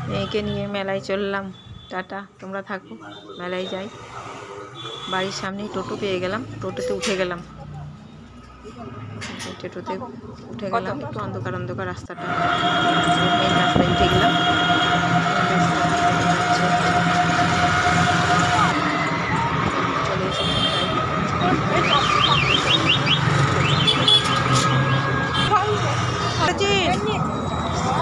মেয়েকে নিয়ে মেলায় চললাম। টাটা, তোমরা থাকো, মেলায় যাই। বাড়ির সামনেই টোটো পেয়ে গেলাম, টোটোতে উঠে গেলাম। টোটোতে উঠে গেলাম, একটু অন্ধকার অন্ধকার রাস্তাটা, মেন রাস্তায় উঠে গেলাম। চলে এসেছি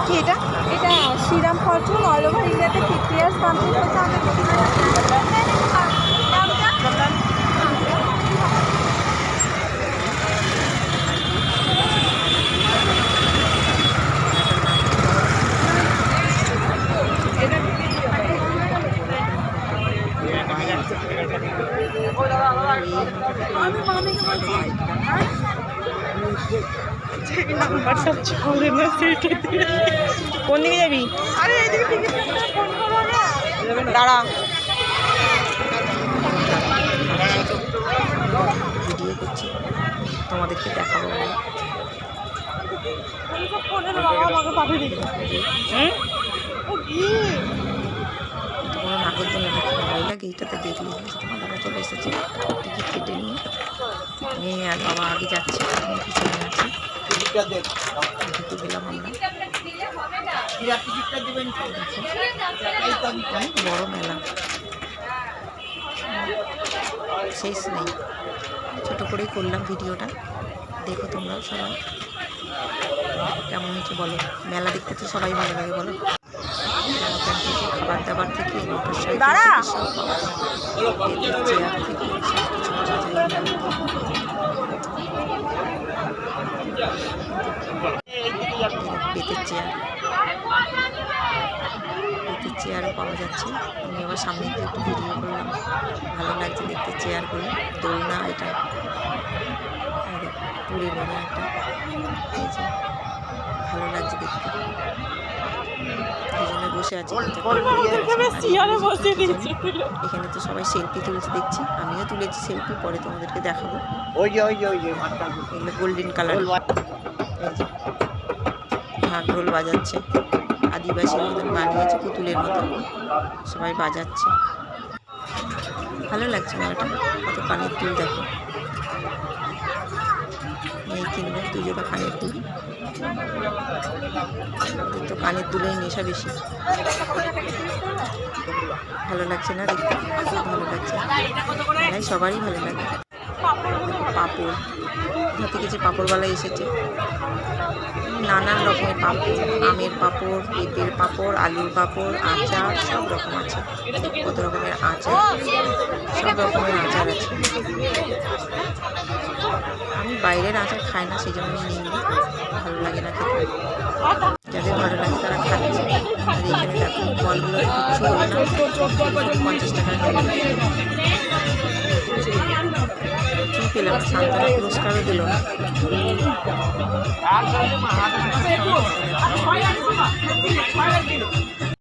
কি এটা? এটা শ্রীরাম ফরচুন অল ওভার ইন্ডিয়াতে 50 ইয়ার্স কমপ্লিট হচ্ছে কোন দিকে যাবি? দাঁড়া, ভিডিও করছি, তোমাদেরকে দেখাবো। কোনো নাগরদোলাটা কি ভালো লাগে, এইটাতে দেখলে তোমার দাদা চলে এসেছে টিকিট কেটে নিয়ে। মেয়ে আর বাবা আগে যাচ্ছে, পিছনে আছে। ঢুকে গেলাম আমরা। অনেক বড় মেলা, শেষ নেই। ছোট করেই করলাম ভিডিওটা, দেখো তোমরা সবাই কেমন হচ্ছে বলো। মেলা দেখতে তো সবাই ভালো লাগে বলো। ওখান থেকে খাবার দাবার থেকে মোটর সাইকেল থেকে সব পাওয়া যায়, চেয়ার থেকে সব কিছু পাওয়া যায়। বেতের চেয়ার, বেতের চেয়ারও পাওয়া যাচ্ছে। আমি আবার সামনে গিয়ে একটু ভিডিও করলাম, ভালো লাগছে দেখতে চেয়ারগুলো। দোলনা এটা পুরীর মতো একটা, এই যে ভালো লাগছে দেখতে। দুজনে বসে আছে, এখানে তো সবাই সেলফি তুলছে দেখছি, আমিও তুলেছি সেলফি, পরে তোমাদেরকে দেখাবো। এগুলো গোল্ডেন কালার, ঢাক ঢোল বাজাচ্ছে, আদিবাসীর মতন বানিয়েছে, পুতুলের মতন সবাই বাজাচ্ছে। ভালো লাগছে মেলাটা। কত কানের দুল দেখো, মেয়ে কিনবে 2 জোড়া কানের দুল। তো কানের দুলের নেশা বেশি। ভালো লাগছে না দেখতে? ভালো লাগছে, মেলায় সবারই ভালো লাগে। পাঁপড়, কোথা থেকে যে পাঁপড়ওয়ালা এসেছে, নানান রকমের পাঁপড়, আমের পাঁপড়, পেঁপের পাঁপড়, আলুর পাঁপড়, আচার, সব রকম আছে। কত রকমের আচার, সব রকমের আচার আছে। আমি বাইরের আচার খাই না, সেই জন্য নিইনি, ভালো লাগে না খেতে। যাদের ভালো লাগে তারা খাচ্ছে। আর এখানে দেখো ফলগুলো কিচ্ছু হলো না, 50 টাকা কি পেলাম, সান্ত্বনা পুরস্কারও দিল না।